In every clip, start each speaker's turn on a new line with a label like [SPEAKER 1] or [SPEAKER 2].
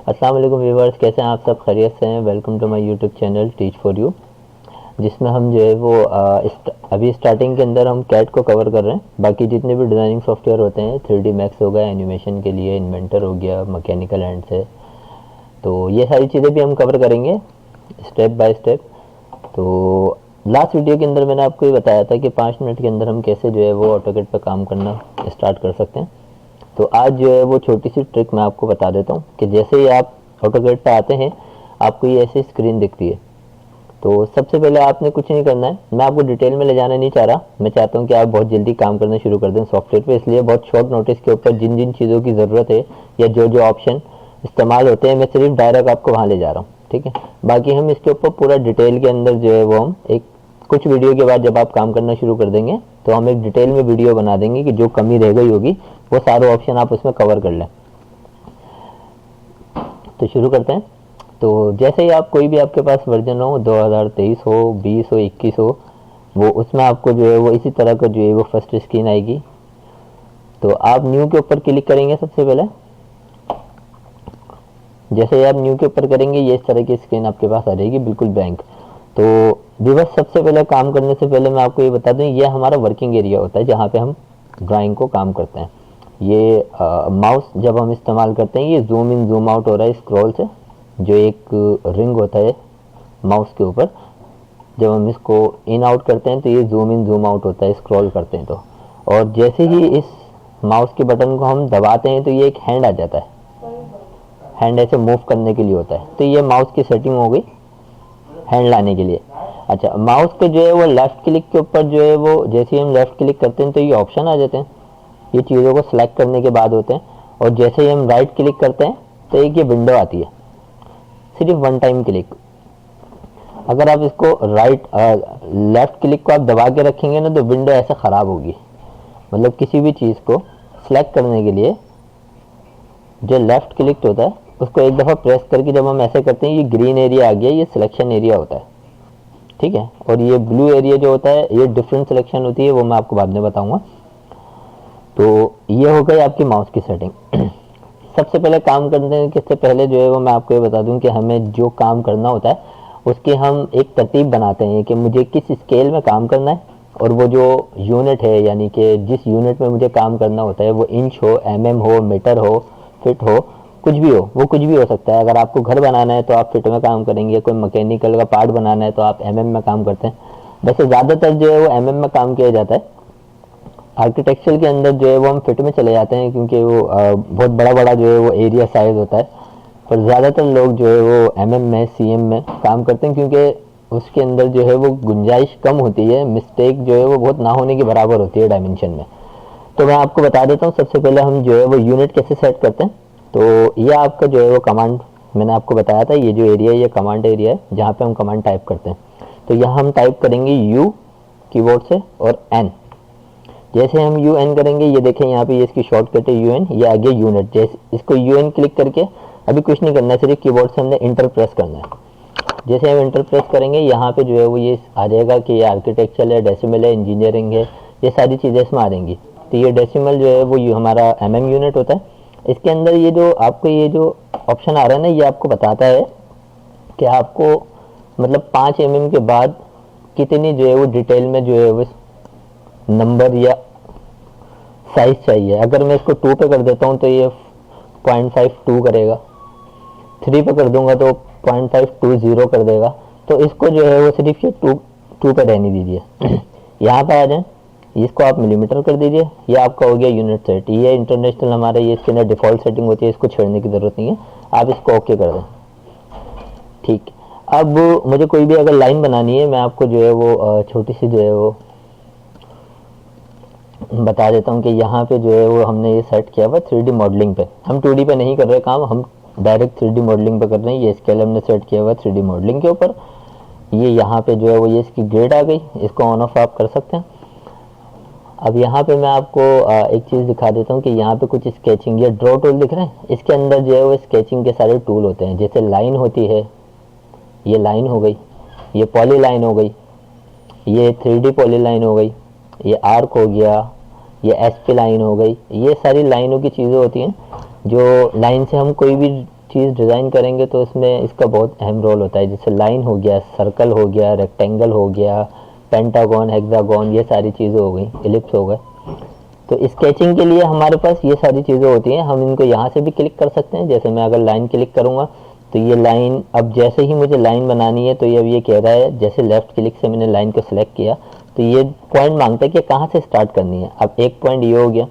[SPEAKER 1] अस्सलाम वालेकुम व्यूवर्स, कैसे हैं आप सब? खैरियत से हैं? Welcome to my YouTube channel teach for you, जिसमें हम जो है वो अभी स्टार्टिंग के अंदर हम कैट को कवर कर रहे हैं। बाकी जितने भी डिज़ाइनिंग सॉफ्टवेयर होते हैं, 3D मैक्स हो गया एनिमेशन के लिए, इन्वेंटर हो गया मैकेनिकल एंड से, तो ये सारी चीज़ें भी हम कवर करेंगे स्टेप बाय स्टेप। तो लास्ट वीडियो के अंदर मैंने आपको ये बताया था कि 5 मिनट के अंदर हम कैसे जो है वो ऑटोकैड पर काम करना स्टार्ट कर सकते हैं। तो आज जो है वो छोटी सी ट्रिक मैं आपको बता देता हूँ कि जैसे ही आप ऑटोकैड पे आते हैं आपको ये ऐसी स्क्रीन दिखती है। तो सबसे पहले आपने कुछ नहीं करना है, मैं आपको डिटेल में ले जाना नहीं चाह रहा। मैं चाहता हूँ कि आप बहुत जल्दी काम करना शुरू कर दें सॉफ्टवेयर पे, इसलिए बहुत शॉर्ट नोटिस के ऊपर जिन जिन चीज़ों की ज़रूरत है या जो जो ऑप्शन इस्तेमाल होते हैं, मैं सिर्फ डायरेक्ट आपको वहाँ ले जा रहा हूँ, ठीक है। बाकी हम इसके ऊपर पूरा डिटेल के अंदर जो है वो हम एक कुछ वीडियो के बाद जब आप काम करना शुरू कर देंगे तो हम एक डिटेल में वीडियो बना देंगे कि जो कमी रह गई होगी वो सारे ऑप्शन आप उसमें कवर कर लें। तो शुरू करते हैं। तो जैसे ही आप कोई भी आपके पास वर्जन हो, 2023 हो, 20 हो, 21 हो, वो उसमें आपको जो है वो इसी तरह का जो है वो फर्स्ट स्क्रीन आएगी। तो आप न्यू के ऊपर क्लिक करेंगे सबसे पहले। जैसे ही आप न्यू के ऊपर करेंगे ये इस तरह की स्क्रीन आपके पास आ जाएगी, बिल्कुल ब्लैंक। तो व्यूअर्स, सबसे पहले काम करने से पहले मैं आपको ये बता दूं, ये हमारा वर्किंग एरिया होता है जहाँ पे हम ड्राइंग को काम करते हैं। ये माउस जब हम इस्तेमाल करते हैं, ये जूम इन जूम आउट हो रहा है स्क्रॉल से, जो एक रिंग होता है माउस के ऊपर। जब हम इसको इन आउट करते हैं तो ये जूम इन जूम आउट होता है स्क्रॉल करते हैं तो। और जैसे ही इस माउस के बटन को हम दबाते हैं तो ये एक हैंड आ जाता है, हैंड ऐसे मूव करने के लिए होता है। तो ये माउस की सेटिंग हो गई हैंड लाने के लिए। अच्छा, माउस पे जो है वो लेफ्ट क्लिक के ऊपर जो है वो जैसे ही हम लेफ्ट क्लिक करते हैं तो ये ऑप्शन आ जाते हैं, ये चीज़ों को सिलेक्ट करने के बाद होते हैं। और जैसे ही हम राइट क्लिक करते हैं तो एक ये विंडो आती है, सिर्फ वन टाइम क्लिक। अगर आप इसको लेफ्ट क्लिक को आप दबा के रखेंगे ना तो विंडो ऐसे ख़राब होगी। मतलब किसी भी चीज़ को सिलेक्ट करने के लिए जो लेफ्ट क्लिक होता है उसको एक दफ़ा प्रेस करके जब हम ऐसे करते हैं, ये ग्रीन एरिया आ गया, ये सिलेक्शन एरिया होता है, ठीक है। और ये ब्लू एरिया जो होता है ये डिफरेंट सिलेक्शन होती है, वो मैं आपको बाद में बताऊंगा। तो ये हो गई आपकी माउस की सेटिंग। सबसे पहले काम करने से पहले जो है वो मैं आपको ये बता दूं कि हमें जो काम करना होता है उसकी हम एक तरतीब बनाते हैं कि मुझे किस स्केल में काम करना है। और वो जो यूनिट है, यानी कि जिस यूनिट में मुझे काम करना होता है, वो इंच हो, एमएम हो, मीटर हो, फिट हो, कुछ भी हो, वो कुछ भी हो सकता है। अगर आपको घर बनाना है तो आप फिट में काम करेंगे, कोई मैकेनिकल का पार्ट बनाना है तो आप एमएम में काम करते हैं। वैसे ज़्यादातर जो है वो एमएम में काम किया जाता है। आर्किटेक्चर के अंदर जो है वो हम फिट में चले जाते हैं, क्योंकि वो बहुत बड़ा बड़ा जो है वो एरिया साइज होता है। पर ज़्यादातर लोग जो है वो एमएम में, सीएम में काम करते हैं, क्योंकि उसके अंदर जो है वो गुंजाइश कम होती है, मिस्टेक जो है वो बहुत ना होने के बराबर होती है डायमेंशन में। तो मैं आपको बता देता हूँ, सबसे पहले हम जो है वो यूनिट कैसे सेट करते हैं। तो ये आपका जो है वो कमांड मैंने आपको बताया था, ये जो एरिया है ये कमांड एरिया है जहाँ पे हम कमांड टाइप करते हैं। तो यहाँ हम टाइप करेंगे यू कीबोर्ड से और एन। जैसे हम यू एन करेंगे, ये देखें यहाँ पे ये इसकी शॉर्टकट है यू एन, ये आगे यूनिट। जैसे इसको यू एन क्लिक करके अभी कुछ नहीं करना है, सिर्फ कीबोर्ड से हमने इंटर प्रेस करना है। जैसे हम इंटर प्रेस करेंगे यहाँ पे जो है वो ये आ जाएगा कि ये आर्किटेक्चर है, डेसिमल है, इंजीनियरिंग है, ये सारी चीज़ें इसमें आ जाएंगी। तो ये डेसिमल जो है वो हमारा एमएम यूनिट होता है। इसके अंदर ये जो आपको ये जो ऑप्शन आ रहा है ना, ये आपको बताता है कि आपको मतलब 5 एमएम के बाद कितनी जो है वो डिटेल में जो है वो नंबर या साइज चाहिए। अगर मैं इसको 2 पे कर देता हूँ तो ये 0.52 करेगा, 3 पे कर दूंगा तो 0.520 कर देगा। तो इसको जो है वो सिर्फ ये 2 पे रहने दीजिए। यहाँ पे आ जाए, इसको आप मिलीमीटर कर दीजिए, ये आपका हो गया यूनिट सेट। ये इंटरनेशनल हमारा, ये इसके अंदर डिफ़ॉल्ट सेटिंग होती है, इसको छेड़ने की ज़रूरत नहीं है, आप इसको ओके कर दें, ठीक। अब मुझे कोई भी अगर लाइन बनानी है, मैं आपको जो है वो छोटी सी जो है वो बता देता हूँ कि यहाँ पे जो है वो हमने ये सेट किया हुआ 3D मॉडलिंग पे। हम 2D पे नहीं कर रहे काम, हम डायरेक्ट 3D मॉडलिंग पे कर रहे हैं। ये स्केल हमने सेट किया हुआ 3D मॉडलिंग के ऊपर। ये यहाँ पे जो है वो ये इसकी ग्रेड आ गई, इसको ऑन ऑफ आप कर सकते हैं। अब यहाँ पे मैं आपको एक चीज़ दिखा देता हूँ कि यहाँ पे कुछ स्केचिंग या ड्रॉ टूल दिख रहे हैं, इसके अंदर जो है वो स्केचिंग के सारे टूल होते हैं। जैसे लाइन होती है, ये लाइन हो गई, ये पॉली लाइन हो गई, ये 3D पॉली लाइन हो गई, ये आर्क हो गया, ये एसपी लाइन हो गई। ये सारी लाइनों की चीज़ें होती हैं जो लाइन से हम कोई भी चीज़ डिज़ाइन करेंगे तो इसमें इसका बहुत अहम रोल होता है। जैसे लाइन हो गया, सर्कल हो गया, रेक्टेंगल हो गया, पेंटागन, हेक्सागन, ये सारी चीज़ें हो गई, एलिप्स हो गए। तो स्केचिंग के लिए हमारे पास ये सारी चीज़ें होती हैं। हम इनको यहाँ से भी क्लिक कर सकते हैं। जैसे मैं अगर लाइन क्लिक करूँगा तो ये लाइन, अब जैसे ही मुझे लाइन बनानी है तो ये अब ये कह रहा है, जैसे लेफ़्ट क्लिक से मैंने लाइन को सिलेक्ट किया तो ये पॉइंट मांगता है कि कहाँ से स्टार्ट करनी है। अब एक पॉइंट ये हो गया,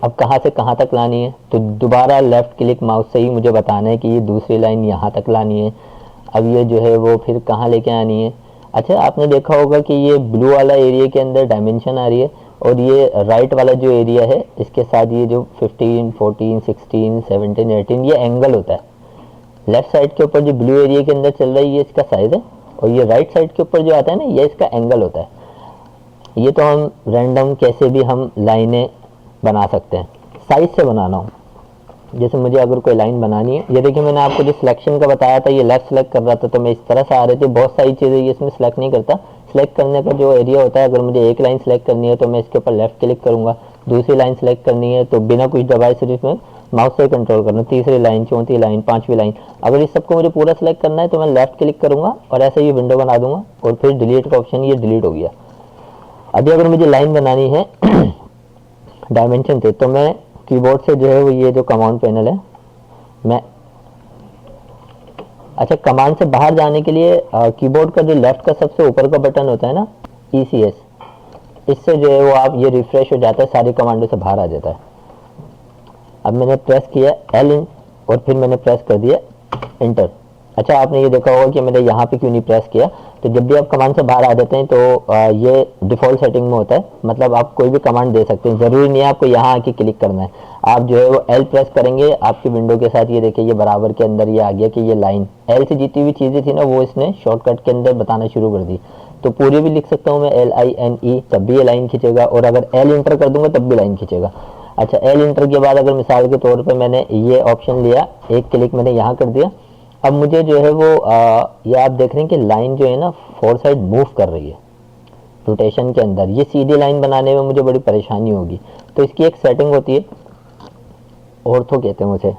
[SPEAKER 1] अब कहाँ से कहाँ तक लानी है, तो दोबारा लेफ़्ट क्लिक माउस से ही मुझे बताना है कि ये दूसरी लाइन यहाँ तक लानी है। अब ये जो है वो फिर कहाँ लेके आनी है। अच्छा, आपने देखा होगा कि ये ब्लू वाला एरिया के अंदर डायमेंशन आ रही है और ये राइट वाला जो एरिया है इसके साथ ये जो 15, 14, 16, 17, 18 ये एंगल होता है। लेफ्ट साइड के ऊपर जो ब्लू एरिया के अंदर चल रहा है ये इसका साइज है और ये राइट साइड के ऊपर जो आता है ना ये इसका एंगल होता है। ये तो हम रैंडम कैसे भी हम लाइनें बना सकते हैं। साइज से बनाना हो, जैसे मुझे अगर कोई लाइन बनानी है, ये देखिए मैंने आपको जो सिलेक्शन का बताया था, ये लेफ्ट सेलेक्ट कर रहा था तो मैं इस तरह से आ रही थी। बहुत सारी चीज़ें ये इसमें सेलेक्ट नहीं करता। सेलेक्ट करने का जो एरिया होता है, अगर मुझे एक लाइन सेलेक्ट करनी है तो मैं इसके ऊपर लेफ्ट क्लिक करूंगा। दूसरी लाइन सेलेक्ट करनी है तो बिना कुछ दबाए सिर्फ मैं माउस से कंट्रोल करना। तीसरी लाइन, चौथी लाइन, पांचवी लाइन, अगर इस सबको मुझे पूरा सेलेक्ट करना है तो मैं लेफ्ट क्लिक करूंगा और ऐसे ही विंडो बना दूंगा और फिर डिलीट का ऑप्शन, ये डिलीट हो गया। अभी अगर मुझे लाइन बनानी है डायमेंशन से, तो मैं कीबोर्ड से जो है वो ये जो कमांड पैनल है, मैं अच्छा कमांड से बाहर जाने के लिए कीबोर्ड का जो लेफ्ट का सबसे ऊपर का बटन होता है ना, ECS, इससे जो है वो आप ये रिफ्रेश हो जाता है, सारी कमांडों से बाहर आ जाता है। अब मैंने प्रेस किया L और फिर मैंने प्रेस कर दिया एंटर। अच्छा, आपने ये देखा होगा कि मैंने यहाँ पे क्यों नहीं प्रेस किया। तो जब भी आप कमांड से बाहर आ जाते हैं तो ये डिफ़ॉल्ट सेटिंग में होता है, मतलब आप कोई भी कमांड दे सकते हैं, ज़रूरी नहीं है आपको यहाँ आके क्लिक करना है। आप जो है वो L प्रेस करेंगे आपकी विंडो के साथ, ये देखिए ये बराबर के अंदर ये आ गया कि ये लाइन L से जितनी भी चीज़ें थी ना वो इसने शॉर्टकट के अंदर बताना शुरू कर दी। तो पूरी भी लिख सकता हूँ मैं LINE, तब भी ये लाइन खींचेगा, और अगर L इंटर कर दूंगा तब भी लाइन खींचेगा। अच्छा, L इंटर के बाद अगर मिसाल के तौर पर मैंने ये ऑप्शन लिया, एक क्लिक मैंने यहाँ कर दिया, अब मुझे जो है वो ये आप देख रहे हैं कि लाइन जो है ना फोर साइड मूव कर रही है रोटेशन के अंदर। ये सीधी लाइन बनाने में मुझे बड़ी परेशानी होगी, तो इसकी एक सेटिंग होती है, ऑर्थो कहते हैं उसे।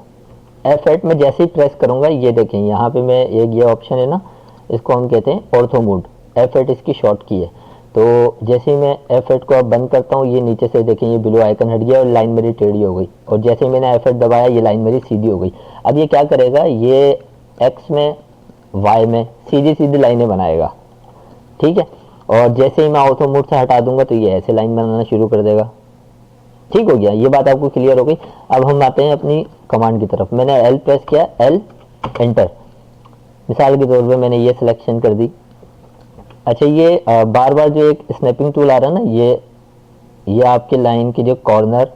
[SPEAKER 1] F8 में जैसे ही प्रेस करूंगा, ये देखें यहाँ पे मैं एक ये ऑप्शन है ना, इसको हम कहते हैं ऑर्थो मोड। F8 इसकी शॉर्ट की है। तो जैसे ही मैं F8 को अब बंद करता हूँ, ये नीचे से देखें ये ब्लू आइकन हट गया और लाइन मेरी टेढ़ी हो गई, और जैसे ही मैंने F8 दबाया ये लाइन मेरी सीधी हो गई। अब ये क्या करेगा, ये X में, Y में सीधी सीधी लाइनें बनाएगा, ठीक है। और जैसे ही मैं ऑर्थो मोड से हटा दूंगा तो ये ऐसे लाइन बनाना शुरू कर देगा। ठीक हो गया, ये बात आपको क्लियर हो गई। अब हम आते हैं अपनी कमांड की तरफ। मैंने L प्रेस किया, L एंटर, मिसाल के तौर पे मैंने ये सिलेक्शन कर दी। अच्छा, ये बार बार जो एक स्नैपिंग टूल आ रहा है ना, ये आपके लाइन की जो कॉर्नर,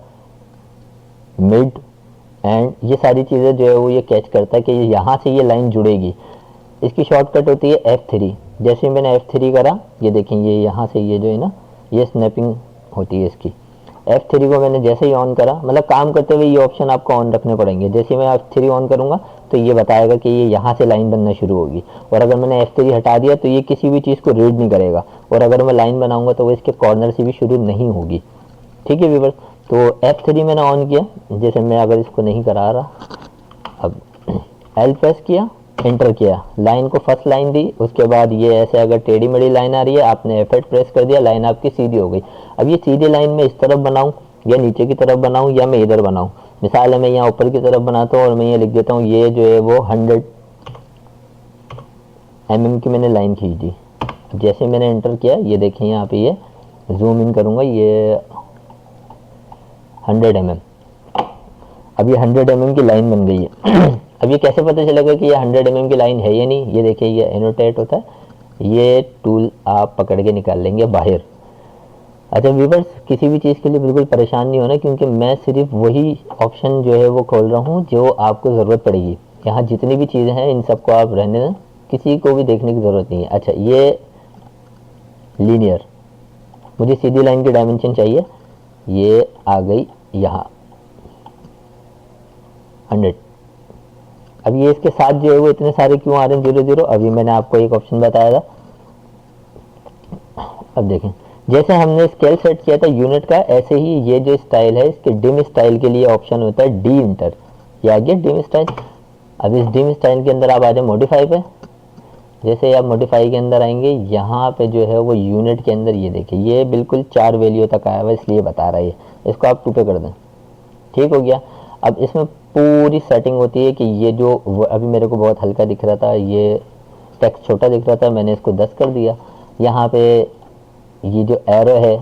[SPEAKER 1] मिड एंड ये सारी चीज़ें जो है वो ये कैच करता है कि यहाँ से ये लाइन जुड़ेगी। इसकी शॉर्टकट होती है F3। जैसे मैंने F3 करा, ये देखें ये यहाँ से ये जो है ना ये स्नैपिंग होती है इसकी। F3 को मैंने जैसे ही ऑन करा, मतलब काम करते हुए ये ऑप्शन आपको ऑन रखने पड़ेंगे। जैसे मैं F3 ऑन करूंगा तो ये बताएगा कि ये यहाँ से लाइन बनना शुरू होगी, और अगर मैंने F3 हटा दिया तो ये किसी भी चीज़ को रीड नहीं करेगा, और अगर मैं लाइन बनाऊंगा तो वो इसके कॉर्नर से भी शुरू नहीं होगी। ठीक है व्यूअर्स, तो F3 मैंने ऑन किया, जैसे मैं अगर इसको नहीं करा रहा, अब L प्रेस किया, एंटर किया, लाइन को फर्स्ट लाइन दी, उसके बाद ये ऐसे अगर टेढ़ी मेढ़ी लाइन आ रही है, आपने F8 प्रेस कर दिया, लाइन आपकी सीधी हो गई। अब ये सीधी लाइन में इस तरफ बनाऊं या नीचे की तरफ बनाऊं या मैं इधर बनाऊं, मिसाल है मैं यहाँ ऊपर की तरफ बनाता हूँ और मैं ये लिख देता हूँ, ये जो है वो 100 mm की मैंने लाइन खींच दी। जैसे मैंने एंटर किया, ये देखें यहाँ पे ये जूम इन करूंगा, ये 100 mm, अब ये 100 mm की लाइन बन गई है। अब ये कैसे पता चलेगा कि ये 100 mm की लाइन है या नहीं, ये देखिए ये एनोटेट होता है, ये टूल आप पकड़ के निकाल लेंगे बाहर। अच्छा व्यूअर्स, किसी भी चीज़ के लिए बिल्कुल परेशान नहीं होना, क्योंकि मैं सिर्फ वही ऑप्शन जो है वो खोल रहा हूँ जो आपको ज़रूरत पड़ेगी। यहाँ जितनी भी चीज़ें हैं इन सबको आप रहने दें, किसी को भी देखने की ज़रूरत नहीं है। अच्छा, ये लीनियर, मुझे सीधी लाइन की डायमेंशन चाहिए, ये आ गई यहाँ 100। अब ये इसके साथ जो है वो इतने सारे क्यों आ रहे हैं 0 0? अभी मैंने आपको एक ऑप्शन बताया था। अब देखें, जैसे हमने स्केल सेट किया था यूनिट का, ऐसे ही ये जो स्टाइल है इसके डिम स्टाइल के लिए ऑप्शन होता है डी इंटर। ये आ गया डिम स्टाइल। अब इस डिम स्टाइल के अंदर आप आ जाए मॉडिफाई पे। जैसे आप मॉडिफाई के अंदर आएंगे, यहाँ पे जो है वो यूनिट के अंदर ये देखिए, ये बिल्कुल 4 वैल्यू तक आया हुआ है, इसलिए बता रहा है। इसको आप 2 पे कर दें, ठीक हो गया। अब इसमें पूरी सेटिंग होती है कि ये जो अभी मेरे को बहुत हल्का दिख रहा था, ये टेक्स्ट छोटा दिख रहा था, मैंने इसको 10 कर दिया। यहाँ पे ये जो एरो है,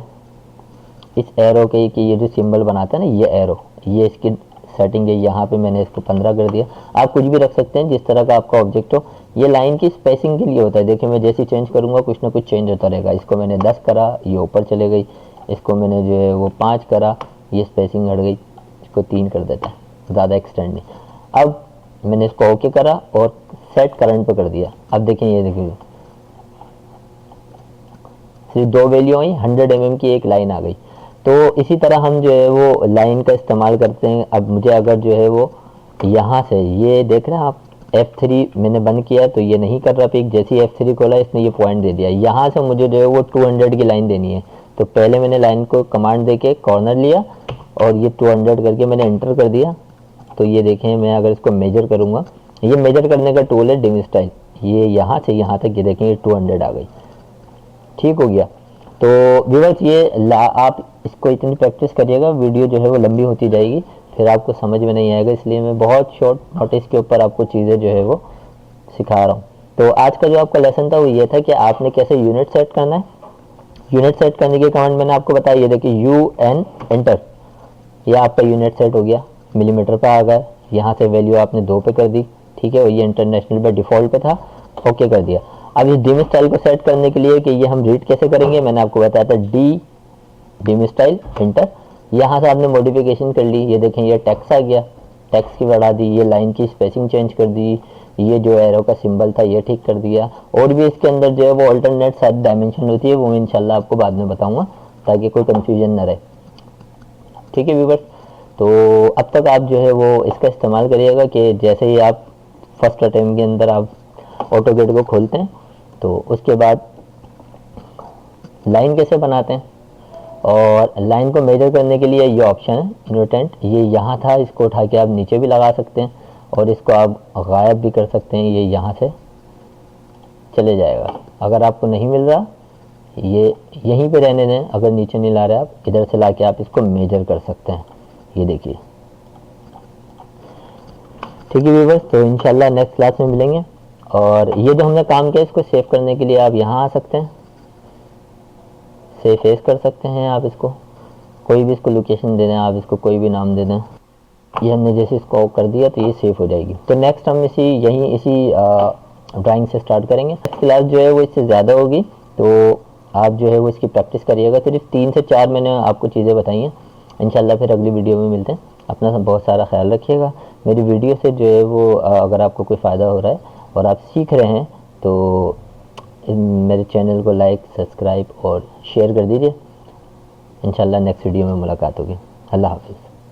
[SPEAKER 1] इस एरो के कि ये जो सिंबल बनाता है ना, ये एरो, ये इसकी सेटिंग है। यहाँ पे मैंने इसको 15 कर दिया। आप कुछ भी रख सकते हैं जिस तरह का आपका ऑब्जेक्ट हो। ये लाइन की स्पेसिंग के लिए होता है। देखिए मैं जैसे चेंज करूँगा कुछ ना कुछ चेंज होता रहेगा। इसको मैंने 10 करा, ये ऊपर चले गई। इसको मैंने जो है वो 5 करा, ये स्पेसिंग हट गई। इसको 3 कर देता है, ज़्यादा एक्सटेंड नहीं। अब मैंने इसको ओके करा और सेट करंट पे कर दिया। अब देखें, ये देखिए सिर्फ 2 वैल्यू आई, 100 mm की एक लाइन आ गई। तो इसी तरह हम जो है वो लाइन का इस्तेमाल करते हैं। अब मुझे अगर जो है वो यहाँ से, ये देख रहे हैं आप, F3 मैंने बंद किया तो ये नहीं कर रहा पिक। जैसे ही F3 खोला इसने ये पॉइंट दे दिया। यहाँ से मुझे जो है वो 200 की लाइन देनी है। तो पहले मैंने लाइन को कमांड दे के कॉर्नर लिया और ये 200 करके मैंने एंटर कर दिया। तो ये देखें, मैं अगर इसको मेजर करूँगा, ये मेजर करने का टूल है डिम स्टाइल। ये यहाँ से यहाँ तक ये देखें, ये 200 आ गई, ठीक हो गया। तो व्यूअर्स ये आप इसको इतनी प्रैक्टिस करिएगा, वीडियो जो है वो लंबी होती जाएगी, फिर आपको समझ में नहीं आएगा। इसलिए मैं बहुत शॉर्ट नोटिस के ऊपर आपको चीज़ें जो है वो सिखा रहा हूँ। तो आज का जो आपका लेसन था वो ये था कि आपने कैसे यूनिट सेट करना है। यूनिट सेट करने की कमांड मैंने आपको बताया, ये देखिए UN एंटर, ये आपका यूनिट सेट हो गया, मिलीमीटर पर आ गया। यहाँ से वैल्यू आपने 2 पे कर दी, ठीक है। और ये इंटरनेशनल पे डिफ़ॉल्ट पे था, ओके कर दिया। अब इस डिम स्टाइल को सेट करने के लिए कि ये हम रीड कैसे करेंगे, मैंने आपको बताया था डिम स्टाइल एंटर। यहाँ से आपने मॉडिफिकेशन कर ली, ये देखें ये टेक्स्ट आ गया, टेक्स्ट की बढ़ा दी, ये लाइन की स्पेसिंग चेंज कर दी, ये जो एरो का सिंबल था ये ठीक कर दिया। और भी इसके अंदर जो है वो अल्टरनेट सारी डायमेंशन होती है, वो मैं इंशाल्लाह आपको बाद में बताऊंगा ताकि कोई कंफ्यूजन ना रहे, ठीक है व्यूअर्स। तो अब तक आप जो है वो इसका इस्तेमाल करिएगा कि जैसे ही आप फर्स्ट अटेम्प्ट के अंदर आप ऑटोकेड को खोलते हैं तो उसके बाद लाइन कैसे बनाते हैं, और लाइन को मेजर करने के लिए ये ऑप्शन है इनोटेंट, ये यहाँ था, इसको उठा के आप नीचे भी लगा सकते हैं और इसको आप गायब भी कर सकते हैं। ये यहाँ से चले जाएगा। अगर आपको नहीं मिल रहा, ये यहीं पे रहने दें। अगर नीचे नहीं ला रहे आप, इधर से ला के आप इसको मेजर कर सकते हैं, ये देखिए, ठीक है व्यूअर्स। तो इंशाल्लाह नेक्स्ट क्लास में मिलेंगे। और ये जो हमने काम किया इसको सेव करने के लिए आप यहाँ आ सकते हैं, सेव एज कर सकते हैं आप इसको, कोई भी इसको लोकेशन दे दें, आप इसको कोई भी नाम दे दें। ये हमने जैसे इसको कर दिया तो ये सेव हो जाएगी। तो नेक्स्ट हम इसी ड्राइंग से स्टार्ट करेंगे। क्लास जो है वो इससे ज़्यादा होगी, तो आप जो है वो इसकी प्रैक्टिस करिएगा। सिर्फ 3 से 4 मैंने आपको चीज़ें बताई हैं। इंशाल्लाह फिर अगली वीडियो में मिलते हैं। अपना बहुत सारा ख्याल रखिएगा। मेरी वीडियो से जो है वो अगर आपको कोई फ़ायदा हो रहा है और आप सीख रहे हैं तो मेरे चैनल को लाइक, सब्सक्राइब और शेयर कर दीजिए। इंशाल्लाह नेक्स्ट वीडियो में मुलाकात होगी। अल्लाह हाफ़िज़।